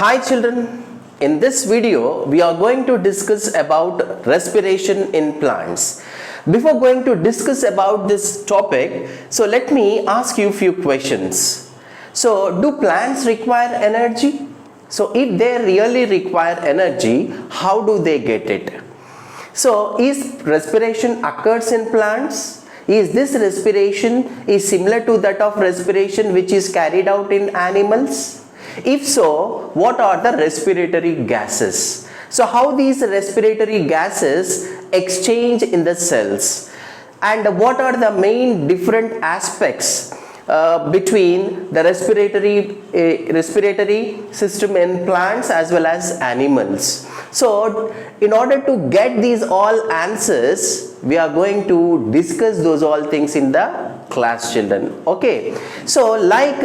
Hi children, in this video we are going to discuss about respiration in plants. Before going to discuss about this topic, so let me ask you a few questions. So do plants require energy? So if they really require energy, how do they get it? So is respiration occurs in plants? Is this respiration is similar to that of respiration which is carried out in animals? If so, what are the respiratory gases? So how these respiratory gases exchange in the cells? And what are the main different aspects between the respiratory system in plants as well as animals? So in order to get these all answers, we are going to discuss those all things in the class, children. Okay, so like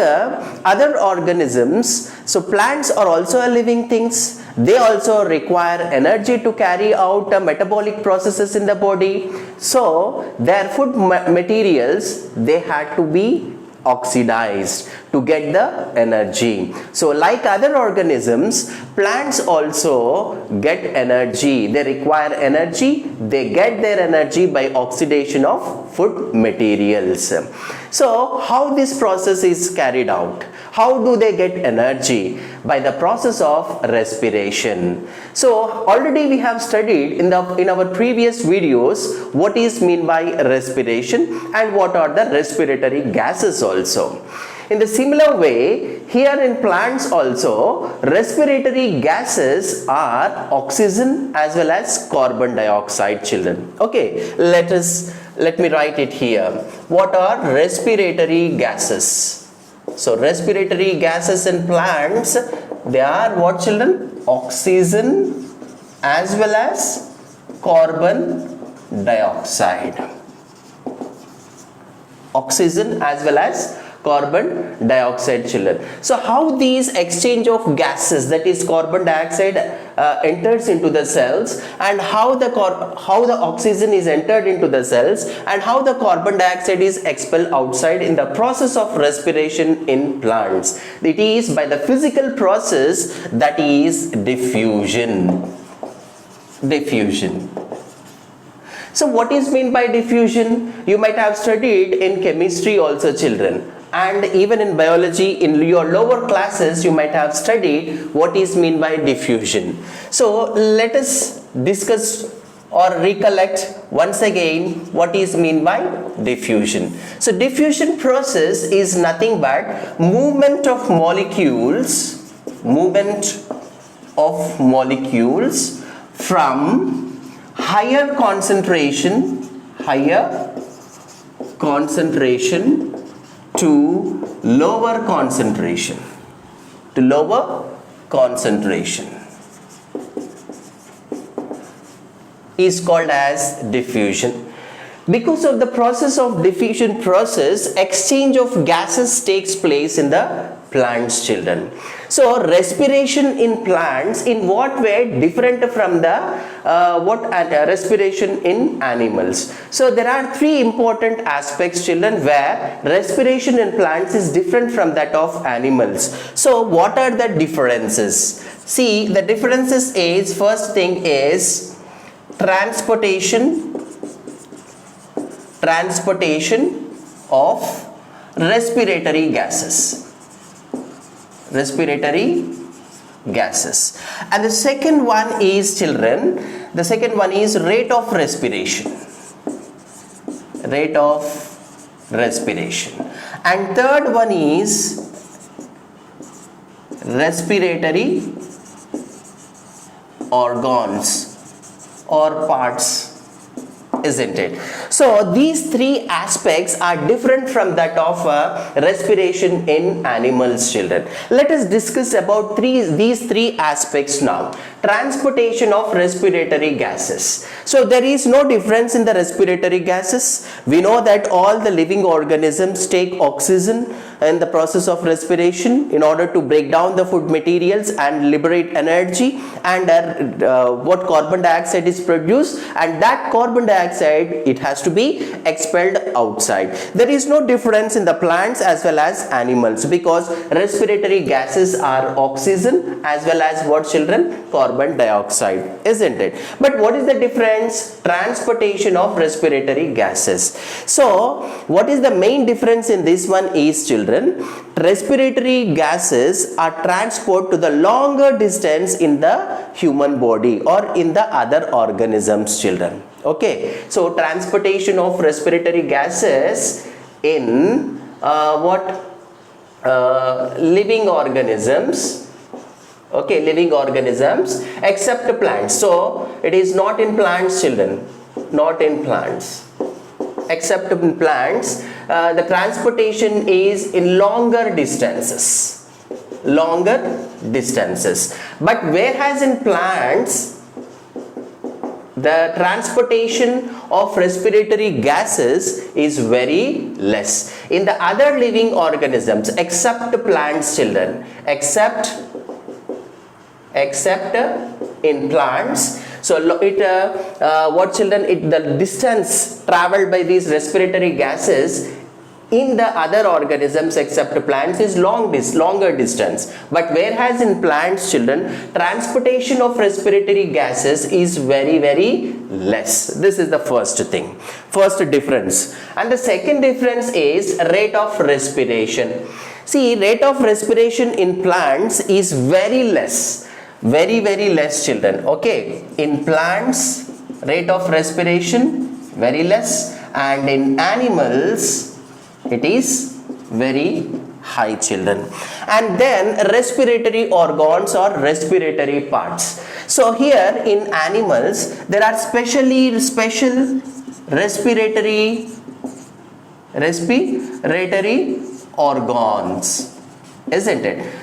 other organisms, so plants are also living things. They also require energy to carry out metabolic processes in the body. So their food materials, they had to be oxidized to get the energy. So like other organisms, plants also get energy. They require energy. They get their energy by oxidation of food materials. So how this process is carried out? How do they get energy? By the process of respiration. So already we have studied in our previous videos what is meant by respiration and what are the respiratory gases also. In the similar way, here in plants also, respiratory gases are oxygen as well as carbon dioxide, children. Okay, let me write it here. What are respiratory gases? So respiratory gases in plants, they are what, children? Oxygen as well as carbon dioxide. Oxygen as well as carbon dioxide, children. So how these exchange of gases, that is carbon dioxide, enters into the cells, and how the oxygen is entered into the cells, and how the carbon dioxide is expelled outside in the process of respiration in plants. It is by the physical process, that is diffusion. Diffusion. So what is meant by diffusion? You might have studied in chemistry also, children. And even in biology, in your lower classes, you might have studied what is meant by diffusion. So let us discuss or recollect once again what is meant by diffusion. So diffusion process is nothing but movement of molecules from higher concentration to lower concentration is called as diffusion. Because of the process of diffusion process, exchange of gases takes place in the plants, children. So respiration in plants, in what way different from the respiration in animals? So there are three important aspects, children, where respiration in plants is different from that of animals. So what are the differences? See, the differences is, first thing is transportation of respiratory gases. And the second one is, children, the second one is rate of respiration. And third one is respiratory organs or parts, isn't it? So these three aspects are different from that of respiration in animals, children. Let us discuss about these three aspects now. Transportation of respiratory gases. So there is no difference in the respiratory gases. We know that all the living organisms take oxygen in the process of respiration in order to break down the food materials and liberate energy, and what carbon dioxide is produced, and that carbon dioxide, it has to be expelled outside. There is no difference in the plants as well as animals, because respiratory gases are oxygen as well as what, children? Carbon dioxide, isn't it? But what is the difference? Transportation of respiratory gases. So what is the main difference in this one is, children, respiratory gases are transported to the longer distance in the human body or in the other organisms, children. Okay, so transportation of respiratory gases in living organisms, okay, living organisms except plants. So it is not in plants, children, not in plants. Except in plants, the transportation is in longer distances, but whereas in plants, the transportation of respiratory gases is very less. In the other living organisms except plants, children, except in plants, so what, children, the distance traveled by these respiratory gases in the other organisms except plants is longer distance, but whereas in plants, children, transportation of respiratory gases is very less. This is the first thing, first difference. And the second difference is rate of respiration. See, rate of respiration in plants is very less, very less, children. Okay, in plants rate of respiration very less, and in animals it is very high, children. And then respiratory organs or respiratory parts. So here in animals there are special respiratory organs, isn't it?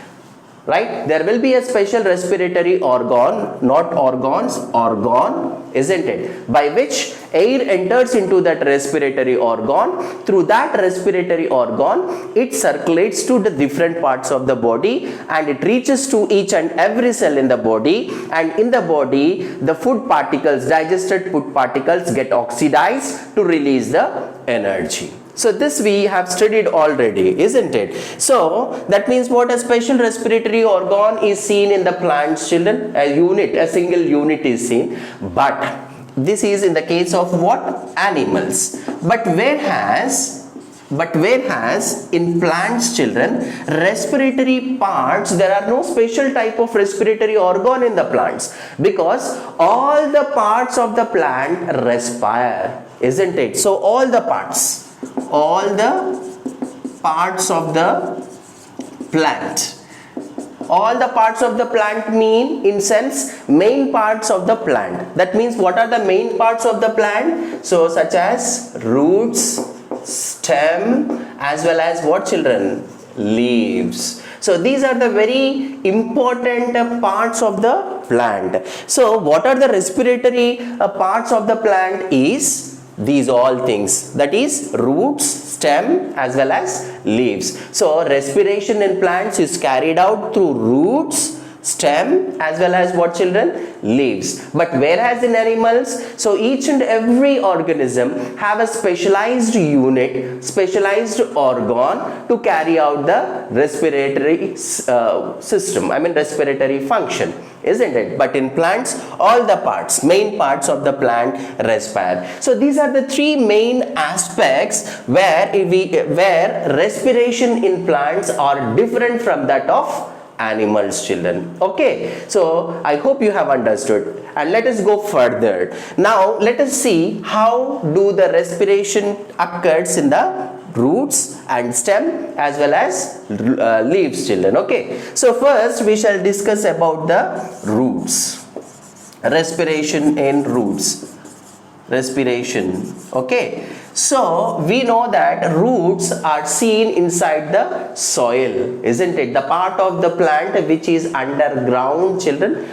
Right? There will be a special respiratory organ, not organs, organ, isn't it? By which air enters into that respiratory organ. Through that respiratory organ, it circulates to the different parts of the body, and it reaches to each and every cell in the body, and in the body the food particles, digested food particles, get oxidized to release the energy. So this we have studied already, isn't it? So that means what, a special respiratory organ is seen in the plants, children, a single unit is seen, but this is in the case of what? Animals. But whereas in plants, children, respiratory parts, there are no special type of respiratory organ in the plants, because all the parts of the plant respire, isn't it? So all the parts of the plant, all the parts of the plant mean, in sense, main parts of the plant. That means what are the main parts of the plant? So such as roots, stem, as well as what, children? Leaves. So these are the very important parts of the plant. So what are the respiratory parts of the plant is these all things, that is roots, stem, as well as leaves. So respiration in plants is carried out through roots, stem, as well as what, children? Leaves. But whereas in animals, so each and every organism have a specialized unit, specialized organ to carry out the respiratory system, respiratory function, isn't it? But in plants, all the parts, main parts of the plant respire. So these are the three main aspects where respiration in plants are different from that of animals, children. Okay, so I hope you have understood, and let us go further. Now let us see how do the respiration occurs in the roots and stem as well as leaves, children. Okay, so first we shall discuss about the roots. Respiration in roots. Respiration. Okay, so we know that roots are seen inside the soil, isn't it? The part of the plant which is underground, children,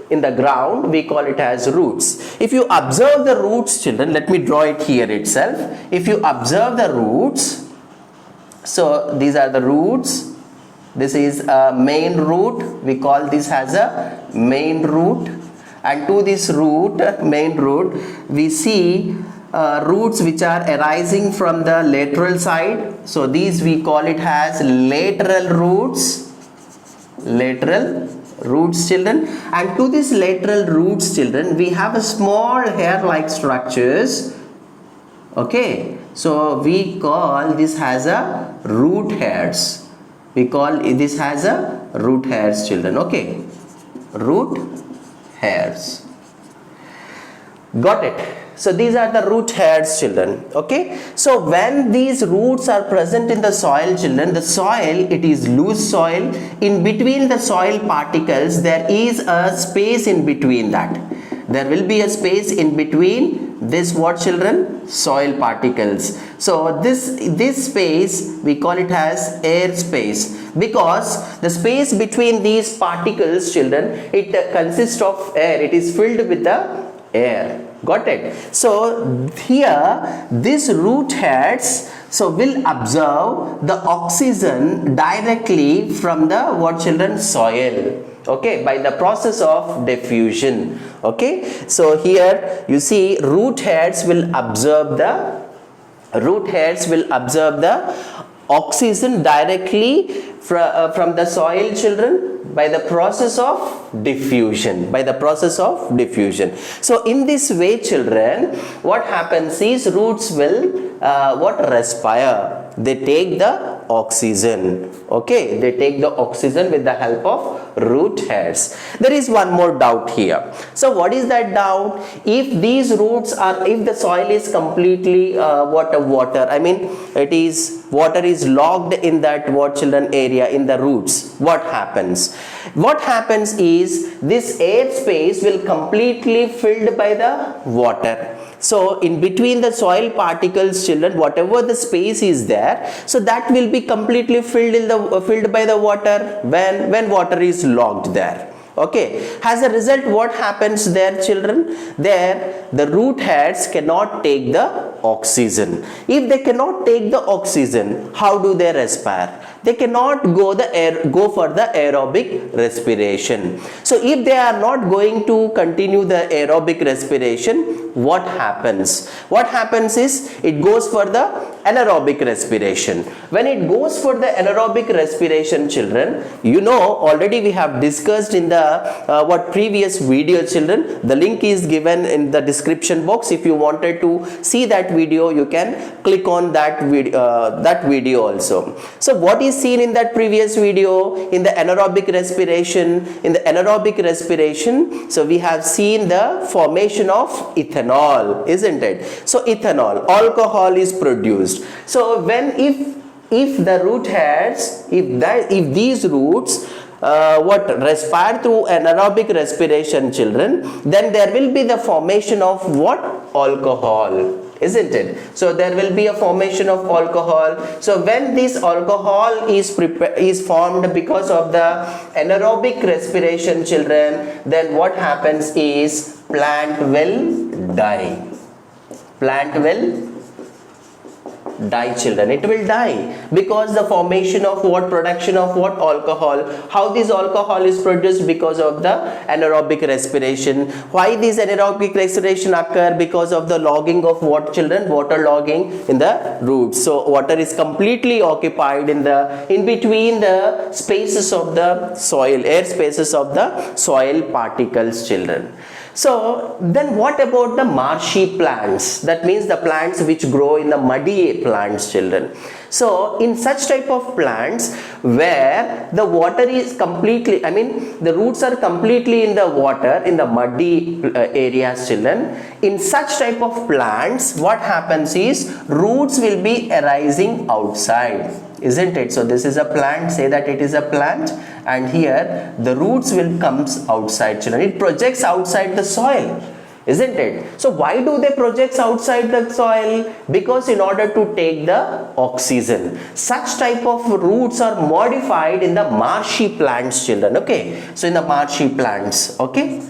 in the ground, we call it as roots. If you observe the roots, children, let me draw it here itself. If you observe the roots, So these are the roots. This is a main root. We call this as a main root. And to this root, main root, we see roots which are arising from the lateral side. So these we call it as lateral roots. Lateral roots, children. And to this lateral roots, children, we have a small hair-like structures. Okay. So we call this as a root hairs. We call this as a root hairs, children. Okay. Root hairs. Got it? So these are the root hairs, children. Okay. So when these roots are present in the soil, children, the soil, it is loose soil. In between the soil particles, there is a space in between that. There will be a space in between this what, children? Soil particles. So this space we call it as air space, because the space between these particles, children, it consists of air. It is filled with the air. Got it? So here this root hairs will absorb the oxygen directly from the what, children? Soil. Okay, by the process of diffusion. Okay, so here you see root hairs will absorb the oxygen directly from the soil, children, by the process of diffusion. So in this way, children, what happens is roots will respire. They take the oxygen. Okay, they take the oxygen with the help of root hairs. There is one more doubt here. So what is that doubt? If these roots are, if the soil is completely water, I mean water is locked in that what, children, area in the roots, what happens? What happens is this air space will completely filled by the water. So in between the soil particles, children, whatever the space is there, so that will be completely filled by the water when water is locked there. Okay, as a result, what happens there, children? There the root hairs cannot take the oxygen. If they cannot take the oxygen, how do they respire? They cannot go for the aerobic respiration. So if they are not going to continue the aerobic respiration, what happens? What happens is it goes for the anaerobic respiration. When it goes for the anaerobic respiration, children, you know already we have discussed in the previous video, children. The link is given in the description box. If you wanted to see that video, you can click on that video also. So what is seen in that previous video in the anaerobic respiration? In the anaerobic respiration, so we have seen the formation of ethanol, isn't it? So ethanol, alcohol is produced. So if the root hairs, if these roots respire through anaerobic respiration, children, then there will be the formation of what? Alcohol, isn't it? So there will be a formation of alcohol. So when this alcohol is formed because of the anaerobic respiration, children, then what happens is plant will die. Plant will die, children. It will die because the formation of what? Production of what? Alcohol. How this alcohol is produced? Because of the anaerobic respiration. Why this anaerobic respiration occur? Because of the logging of what, children? Water logging in the roots. So water is completely occupied in between the spaces of the soil, air spaces of the soil particles, children. So then what about the marshy plants? That means the plants which grow in the muddy plants, children. So in such type of plants where the water is completely, the roots are completely in the water, in the muddy areas, children. In such type of plants, what happens is roots will be arising outside, isn't it? So this is a plant, say that it is a plant, and here the roots will comes outside, children. It projects outside the soil, isn't it? So why do they project outside the soil? Because in order to take the oxygen. Such type of roots are modified in the marshy plants, children. Okay, so in the marshy plants, okay,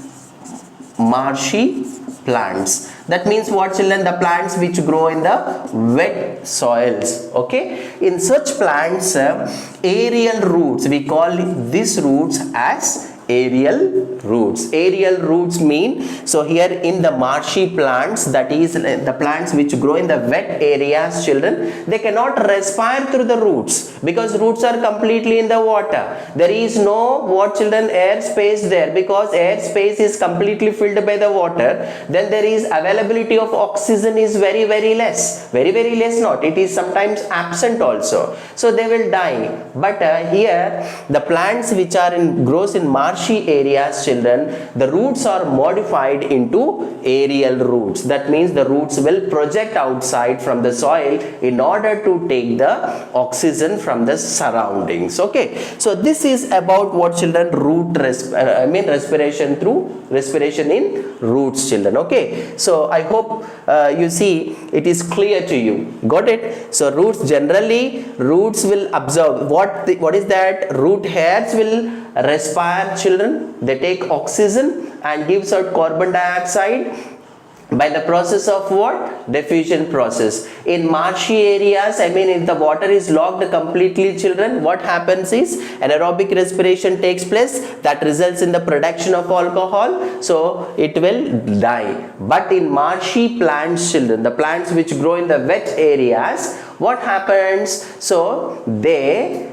marshy plants, That means what, children? The plants which grow in the wet soils. Okay, in such plants, aerial roots, we call these roots as aerial roots. Aerial roots mean, so here in the marshy plants, that is the plants which grow in the wet areas, children, they cannot respire through the roots because roots are completely in the water. There is no, what, children, air space there, because air space is completely filled by the water. Then there is availability of oxygen is very less, very less, not, it is sometimes absent also, so they will die. But here the plants which are in grows in marshy areas, children, the roots are modified into aerial roots. That means the roots will project outside from the soil in order to take the oxygen from the surroundings. Okay, so this is about what, children? Respiration through respiration in roots, children. Okay, so I hope you see it is clear to you. Got it? So roots, generally roots will absorb what is that? Root hairs will respire, children. They take oxygen and gives out carbon dioxide by the process of what? Diffusion process. In marshy areas, if the water is locked completely, children, what happens is anaerobic respiration takes place, that results in the production of alcohol, so it will die. But in marshy plants, children, the plants which grow in the wet areas, what happens? So the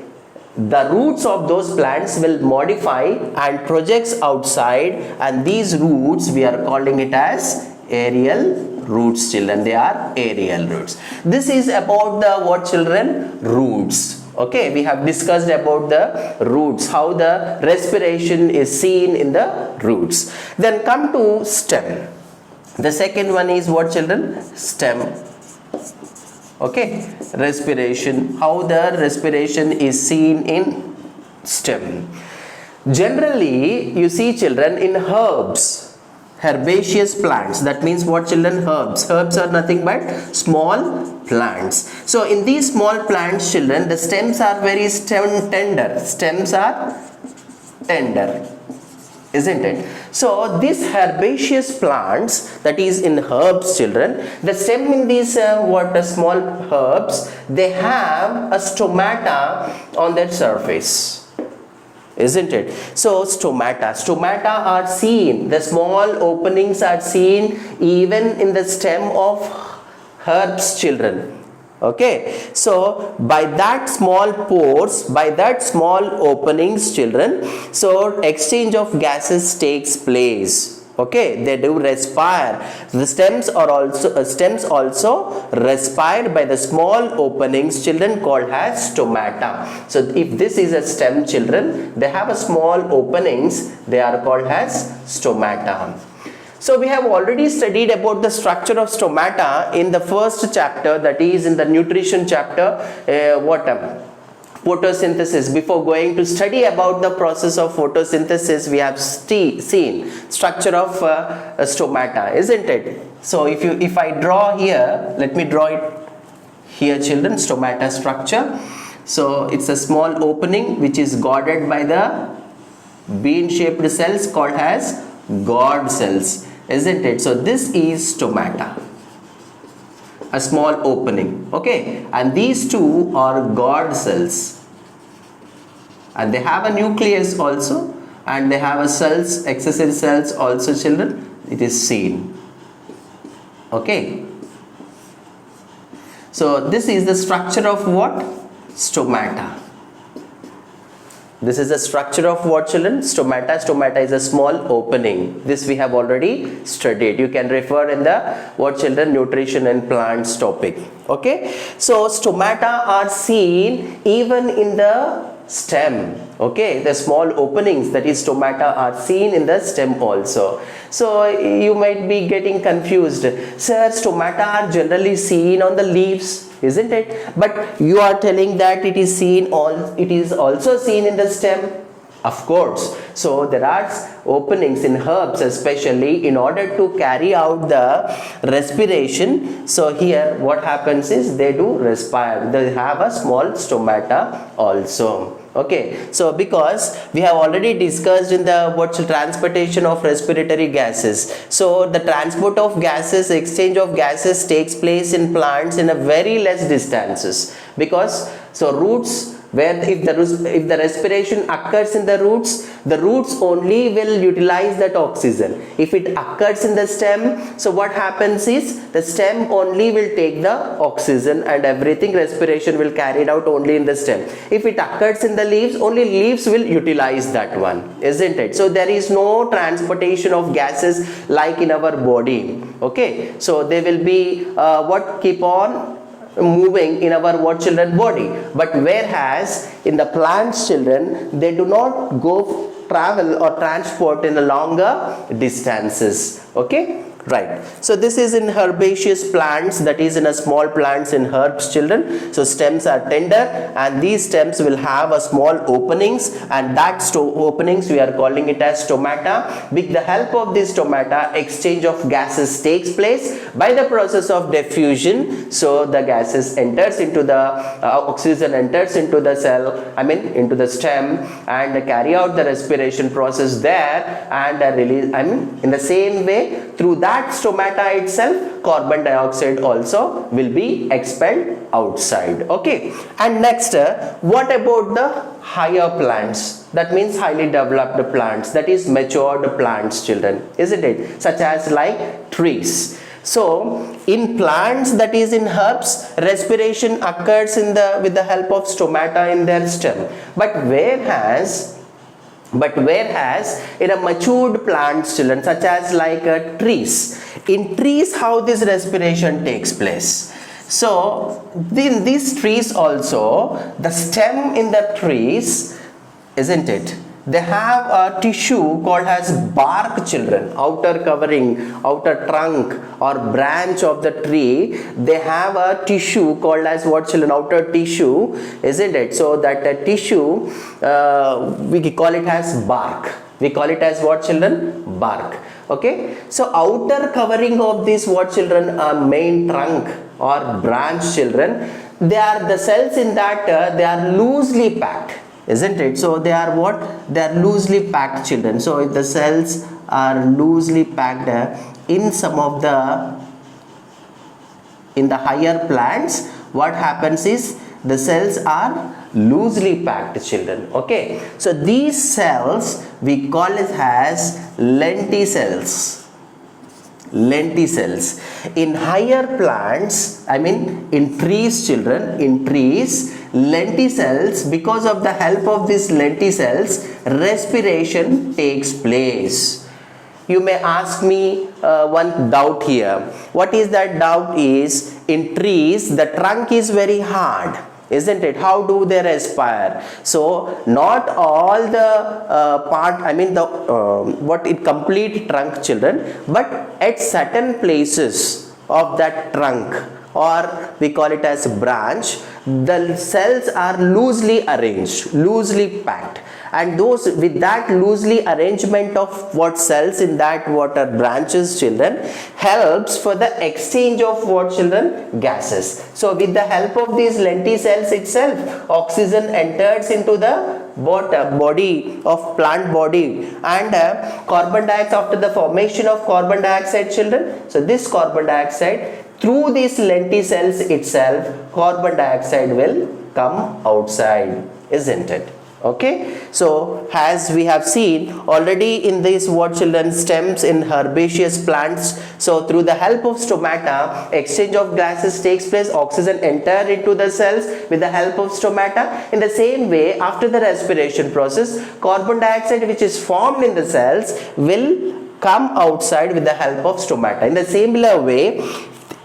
roots of those plants will modify and projects outside, and these roots we are calling it as aerial roots, children. They are aerial roots. This is about the what, children? Roots. Okay, we have discussed about the roots, how the respiration is seen in the roots. Then come to stem. The second one is what, children? Stem. Okay, respiration, how the respiration is seen in stem. Generally, you see, children, in herbaceous plants, that means what, children? Herbs are nothing but small plants. So in these small plants, children, the stems are very tender. Stems are tender, isn't it? So these herbaceous plants, that is in herbs, children, the stem in these small herbs, they have a stomata on their surface, isn't it? So stomata are seen, the small openings are seen even in the stem of herbs, children. Okay, so by that small pores, by that small openings, children, so exchange of gases takes place. Okay, they do respire. The stems also respire by the small openings, children, called as stomata. So if this is a stem, children, they have a small openings, they are called as stomata. So we have already studied about the structure of stomata in the first chapter, that is in the nutrition chapter, photosynthesis. Before going to study about the process of photosynthesis, we have seen structure of stomata, isn't it? So if I draw here, let me draw it here, children, stomata structure. So it's a small opening which is guarded by the bean-shaped cells called as gourd cells, isn't it? So this is stomata, a small opening. Okay, and these two are gourd cells, and they have a nucleus also, and they have a cells, accessory cells also, children. It is seen. Okay, so this is the structure of what? Stomata. This is the structure of what, children? Stomata. Stomata is a small opening. This we have already studied. You can refer in the what, children? Nutrition and plants topic. Okay, so stomata are seen even in the stem. Okay, the small openings, that is stomata, are seen in the stem also. So you might be getting confused. Sir, stomata are generally seen on the leaves, isn't it? But you are telling that it is also seen in the stem. Of course. So there are openings in herbs, especially in order to carry out the respiration. So here what happens is they do respire. They have a small stomata also. Okay, so because we have already discussed in the what's transportation of respiratory gases, so the transport of gases, exchange of gases takes place in plants in a very less distances, because so roots, where if the respiration occurs in the roots only will utilize that oxygen. If it occurs in the stem, so what happens is the stem only will take the oxygen and everything, respiration will carry it out only in the stem. If it occurs in the leaves, only leaves will utilize that one, isn't it? So there is no transportation of gases like in our body. Okay, so they will be keep on moving in our what children body, but whereas in the plants children, they do not go travel or transport in the longer distances. Okay, right. So this is in herbaceous plants, that is in a small plants in herbs children. So stems are tender and these stems will have a small openings, and that openings we are calling it as stomata. With the help of this stomata, exchange of gases takes place by the process of diffusion. So the gases enters into the oxygen enters into the cell, into the stem, and carry out the respiration process there, and release, in the same way through that stomata itself, carbon dioxide also will be expelled outside. Okay, and next what about the higher plants, that means highly developed plants, that is matured plants children, isn't it, such as like trees. So in plants, that is in herbs, respiration occurs with the help of stomata in their stem, but whereas in a matured plants children, such as like trees, in trees how this respiration takes place. So in these trees also, the stem in the trees, isn't it, they have a tissue called as bark children, outer covering, outer trunk or branch of the tree, they have a tissue called as what children, outer tissue, isn't it? So that tissue we call it as bark, we call it as what children, bark. Okay, so outer covering of this what children, main trunk or branch children, they are the cells in that they are loosely packed, isn't it? So they are what, they are loosely packed children. So if the cells are loosely packed in some of in the higher plants, what happens is the cells are loosely packed children. Okay, so these cells we call it as lenticels. Lenticels. In higher plants, in trees children, in trees, lenticels, because of the help of these lenticels, respiration takes place. You may ask me one doubt here. What is that doubt is, in trees the trunk is very hard, isn't it? How do they respire? So not all the complete trunk children, but at certain places of that trunk, or we call it as branch, the cells are loosely arranged, loosely packed, and those with that loosely arrangement of what cells in that water branches children helps for the exchange of what children, gases. So with the help of these lenticels itself, oxygen enters into the body of plant body, and carbon dioxide, after the formation of carbon dioxide children, so this carbon dioxide, through these lenticels itself, carbon dioxide will come outside, isn't it? Okay, so as we have seen already in these what children, stems in herbaceous plants, so through the help of stomata, exchange of gases takes place, oxygen enter into the cells with the help of stomata. In the same way, after the respiration process, carbon dioxide which is formed in the cells will come outside with the help of stomata. In the similar way,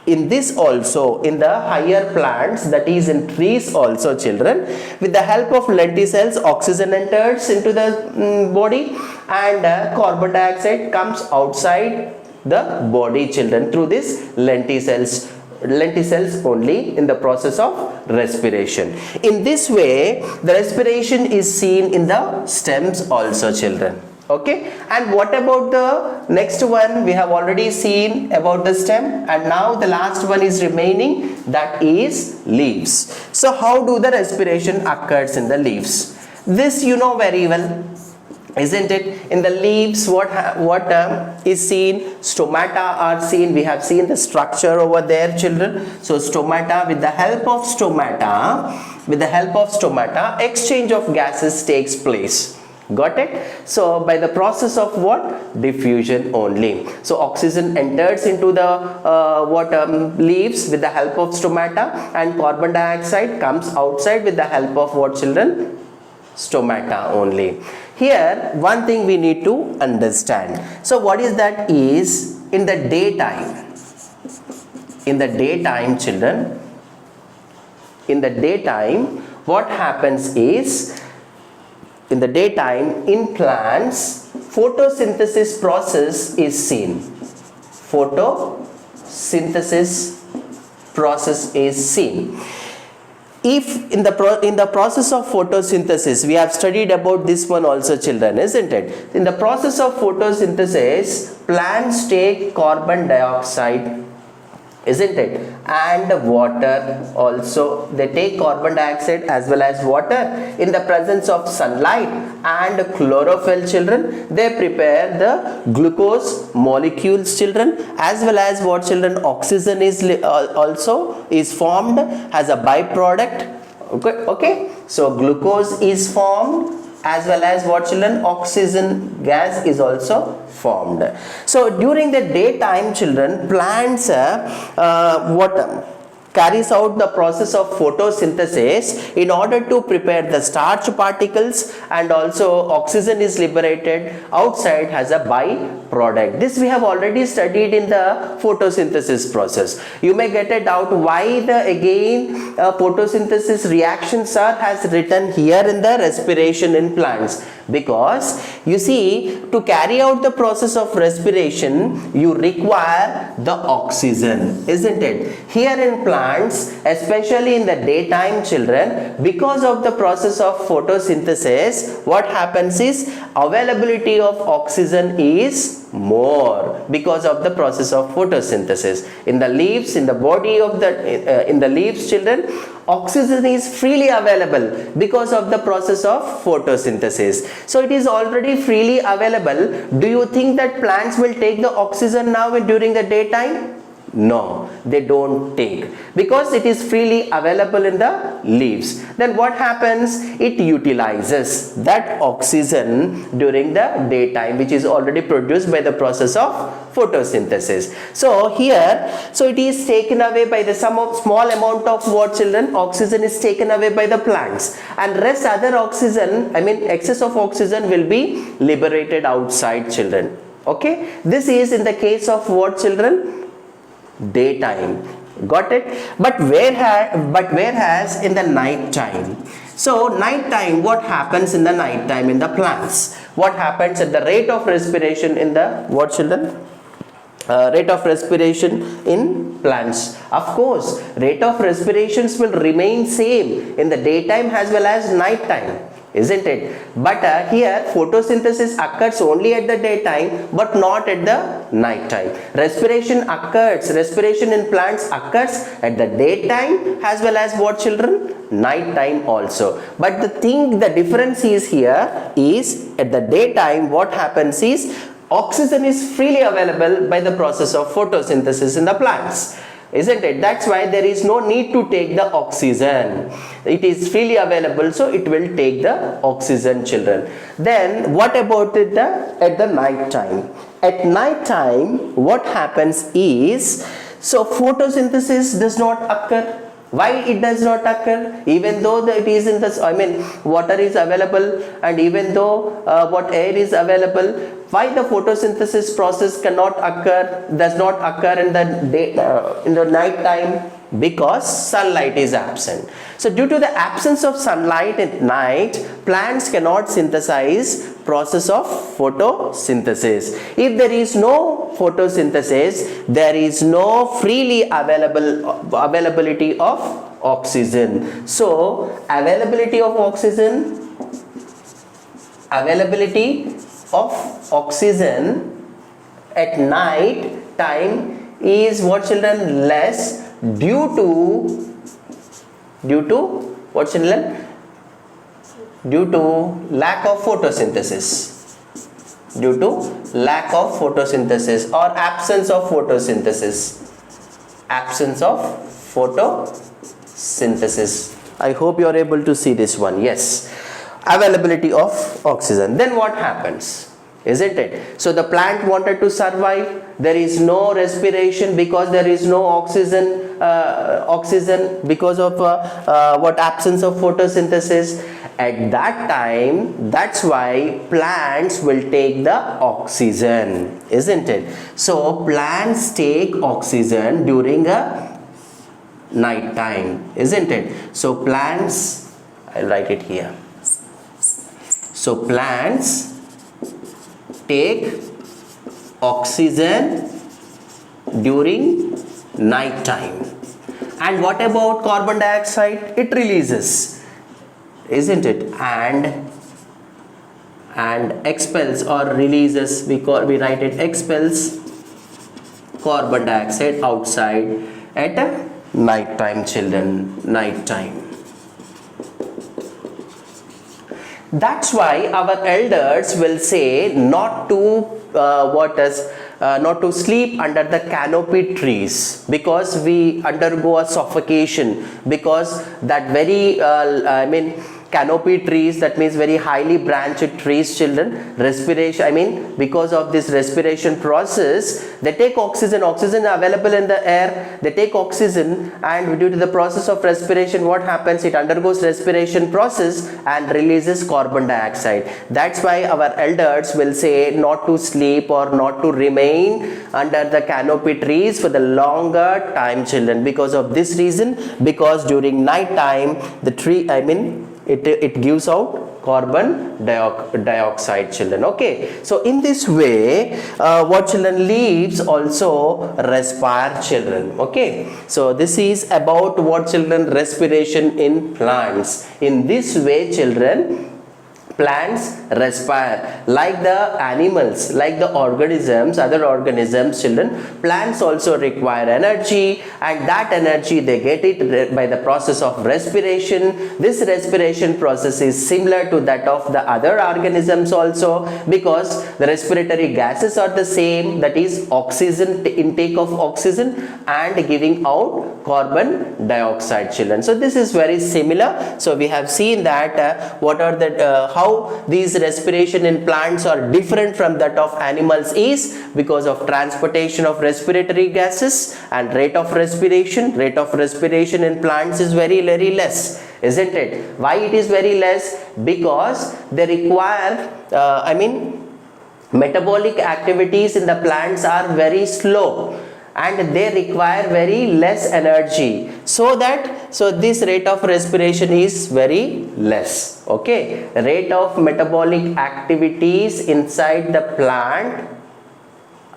in this also, in the higher plants, that is in trees also children, with the help of lenticels, oxygen enters into the body, and carbon dioxide comes outside the body children through this lenticels only in the process of respiration. In this way, the respiration is seen in the stems also children. Okay, and what about the next one? We have already seen about the stem, and now the last one is remaining, that is leaves. So how do the respiration occurs in the leaves? This you know very well, isn't it? In the leaves, what is seen? Stomata are seen. We have seen the structure over there, children. So stomata, with the help of stomata, exchange of gases takes place. Got it? So by the process of what? Diffusion only. So oxygen enters into the leaves with the help of stomata, and carbon dioxide comes outside with the help of what, children? Stomata only. Here one thing we need to understand. So what is that? Is in the daytime, children, in the daytime, what happens is, in the daytime in plants, photosynthesis process is seen. Photosynthesis process is seen. If in the process of photosynthesis, we have studied about this one also, children, isn't it? In the process of photosynthesis, plants take carbon dioxide, isn't it, and water also. They take carbon dioxide as well as water. In the presence of sunlight and chlorophyll, children, they prepare the glucose molecules, children, as well as what, children? Oxygen is also is formed as a byproduct. Okay, so glucose is formed, as well as what, children? Oxygen gas is also formed. So during the daytime, children, plants carries out the process of photosynthesis in order to prepare the starch particles, and also oxygen is liberated outside as a byproduct. This we have already studied in the photosynthesis process. You may get a doubt why photosynthesis reactions are has written here in the respiration in plants, because you see, to carry out the process of respiration you require the oxygen, isn't it? Here in plants, especially in the daytime, children, because of the process of photosynthesis, what happens is availability of oxygen is more because of the process of photosynthesis. In the leaves, in the body of in the leaves, children, oxygen is freely available because of the process of photosynthesis. So it is already freely available. Do you think that plants will take the oxygen now during the daytime? No, they don't take, because it is freely available in the leaves. Then what happens? It utilizes that oxygen during the daytime, which is already produced by the process of photosynthesis. So here, so it is taken away by the small amount of what, children? Oxygen is taken away by the plants, and rest other oxygen, excess of oxygen, will be liberated outside, children. Okay, this is in the case of what, children? Daytime. Got it? But whereas in the night time, so night time, what happens in the night time in the plants? What happens at the rate of respiration in the what, children? Rate of respiration in plants. Of course, rate of respirations will remain same in the daytime as well as night time, isn't it? But here photosynthesis occurs only at the daytime but not at the night time. Respiration in plants occurs at the daytime as well as what, children? Night time also. But the difference is here is at the daytime what happens is oxygen is freely available by the process of photosynthesis in the plants, isn't it? That's why there is no need to take the oxygen. It is freely available, so it will take the oxygen, children. Then what about at the night time? At night time, what happens is, so photosynthesis does not occur. Why it does not occur? Even though it is in the, water is available, and even though what air is available, why the photosynthesis process does not occur in the night time? Because sunlight is absent. So due to the absence of sunlight at night, plants cannot synthesize process of photosynthesis. If there is no photosynthesis, there is no freely availability of oxygen. So availability of oxygen at night time is what, children? Less due to what, children? due to lack of photosynthesis, due to lack of photosynthesis or absence of photosynthesis, absence of photosynthesis. I hope you are able to see this one. Yes, availability of oxygen. Then what happens, isn't it? So the plant wanted to survive, there is no respiration because there is no oxygen, because of what, absence of photosynthesis. At that time, that's why plants will take the oxygen, isn't it? So plants take oxygen during a night time, isn't it? So plants, I'll write it here. So plants take oxygen during night time. And what about carbon dioxide? It releases, isn't it? And expels or releases, because we write it expels carbon dioxide outside at a night time, children, night time. That's why our elders will say not to not to sleep under the canopy trees, because we undergo a suffocation, because that very canopy trees, that means very highly branched trees, children, respiration, because of this respiration process, they take oxygen available in the air, they take oxygen, and due to the process of respiration, what happens, it undergoes respiration process and releases carbon dioxide. That's why our elders will say not to sleep or not to remain under the canopy trees for the longer time, children, because of this reason, because during night time the tree, it gives out carbon dioxide, children. Okay, so in this way, what, children, leaves also respire, children. Okay, so this is about what, children, respiration in plants. In this way, children, plants respire like the animals, like the organisms, other organisms, children. Plants also require energy, and that energy they get it by the process of respiration. This respiration process is similar to that of the other organisms also, because the respiratory gases are the same, that is oxygen, intake of oxygen and giving out carbon dioxide, children. So this is very similar. So we have seen that what are the how these respiration in plants are different from that of animals is because of transportation of respiratory gases and rate of respiration. Rate of respiration in plants is very less, isn't it? Why it is very less? Because they require metabolic activities in the plants are very slow, and they require very less energy, so this rate of respiration is very less. Okay, rate of metabolic activities inside the plant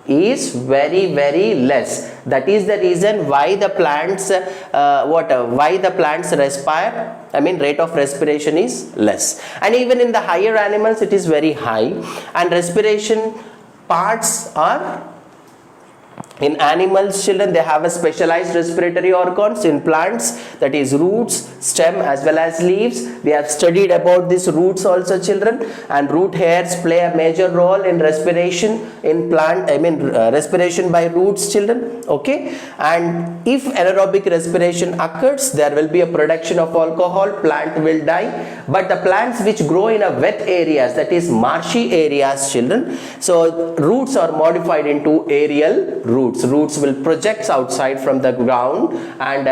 is very less. That is the reason why the plants respire, rate of respiration is less. And even in the higher animals it is very high, and respiration parts are, in animals, children, they have a specialized respiratory organs. In plants, that is roots, stem as well as leaves. We have studied about these roots also, children, and root hairs play a major role in respiration in plant, respiration by roots, children. Okay, and if anaerobic respiration occurs, there will be a production of alcohol, plant will die. But the plants which grow in a wet areas, that is marshy areas, children, so roots are modified into aerial roots. Roots will project outside from the ground, and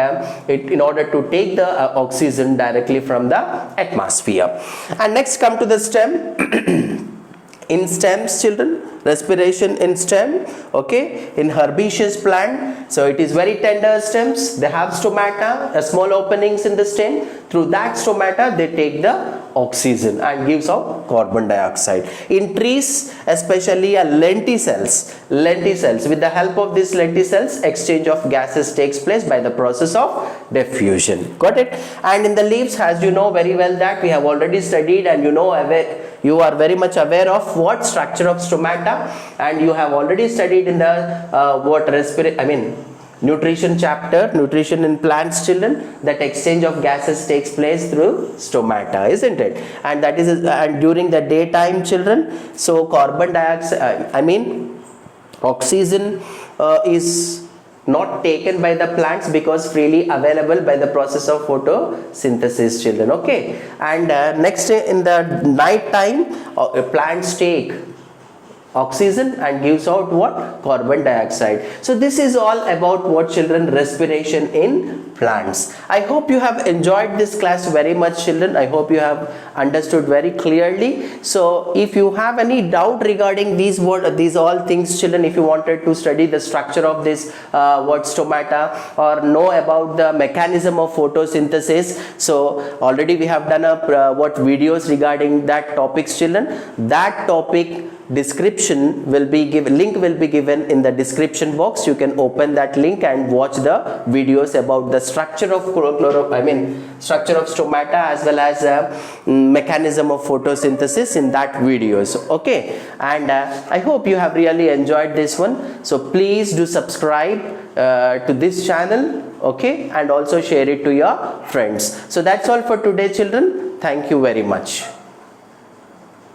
in order to take the oxygen directly from the atmosphere. And next come to the stem. In stems, children, respiration in stem. Okay, in herbaceous plant, so it is very tender stems. They have stomata, small openings in the stem. Through that stomata they take the oxygen and gives out carbon dioxide. In trees, especially lenticels, with the help of these lenticels, exchange of gases takes place by the process of diffusion. Got it? And in the leaves, as you know very well that we have already studied, and you are very much aware of what structure of stomata, and you have already studied in the nutrition chapter, nutrition in plants, children, that exchange of gases takes place through stomata, isn't it? And that is, and during the daytime, children, so carbon dioxide, oxygen is not taken by the plants because freely available by the process of photosynthesis, children. Okay, and next, in the night time, plants take oxygen and gives out what? Carbon dioxide. So this is all about what, children? Respiration in plants. I hope you have enjoyed this class very much, children. I hope you have understood very clearly. So if you have any doubt regarding these all things, children, if you wanted to study the structure of this stomata, or know about the mechanism of photosynthesis, so already we have done videos regarding that topics, children. That topic description will be given, link will be given in the description box. You can open that link and watch the videos about the structure of structure of stomata as well as mechanism of photosynthesis in that videos. Okay, and I hope you have really enjoyed this one. So please do subscribe to this channel, okay, and also share it to your friends. So that's all for today, children. Thank you very much.